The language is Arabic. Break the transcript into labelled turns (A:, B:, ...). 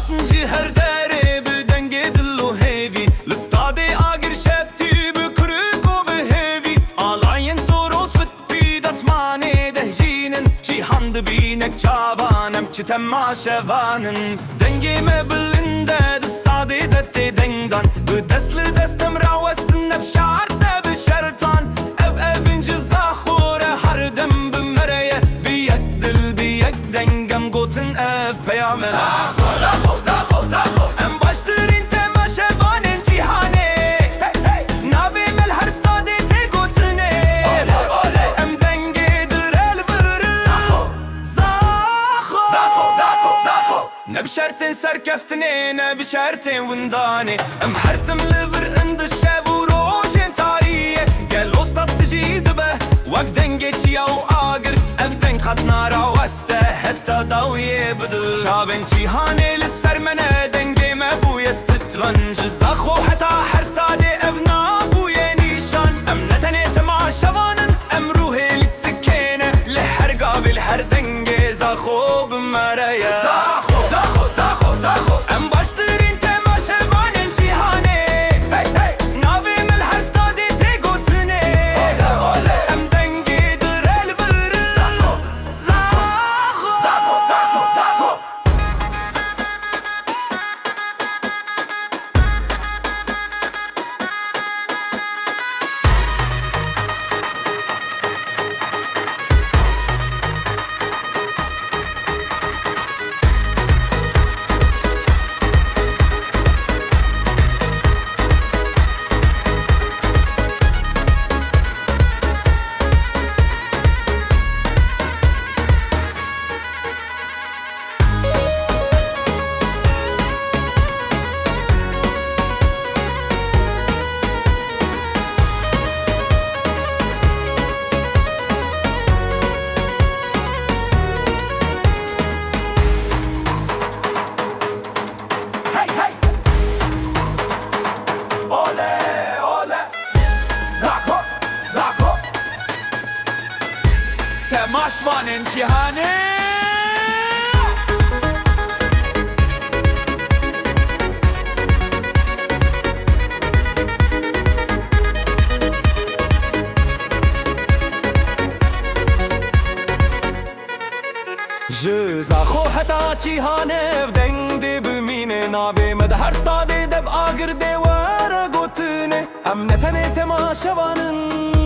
A: هاتنجي هر داره بدنگ دل و هیوی لستاده آگر شبتی بکرک و بهیوی آلاین سوروس بت بی دسمانه دهجینن جیهان دبینک چاوانم چی تماشوانن دنگی مبلنده دستاده دتی دنگدان بدسل دستم راوستن بشارت بشرطان اف انج زاخوره هر دم بمریه بیک دل بیک دنگم گوتن اف پیامه زاخو زاخو زاخو ام باشترین تماشوانن جیهانه ناوی مل هر ستاده تی گوتنه ام دنگی درل برر زاخو زاخو زاخو زاخو زاخو نبشرتن سركفتني نبشرتن ونداني ام حرتم لبر اند الشاب وروجن تاريه قال وسط تجي دبه وقدن جيتشي او اقر ابدن خد نارا وسته حتى ضوي بدل شابن جيهاني للسرمنه دنجي مبو يستتلنج زاخو حتى حرستادي ابنا بويا نيشان ام نتني تمع شوانن ام روحي لستكينه لحرقا بالحر دنجي زاخو بمرايا زاخو زاخو زاخو زاخو ام باشترين تماشوانن جيهاني ناوي مل هر ستادي تي گوتني ام دنگي درل بر زاخو زاخو زاخو زاخو زاخو تماشوانن جیهانه زاخو حتا جیهانه ودنگ دی بمینه ناوی مد هر ستاده دب آگر دی وره گوتنه ام نتنه تماشوانن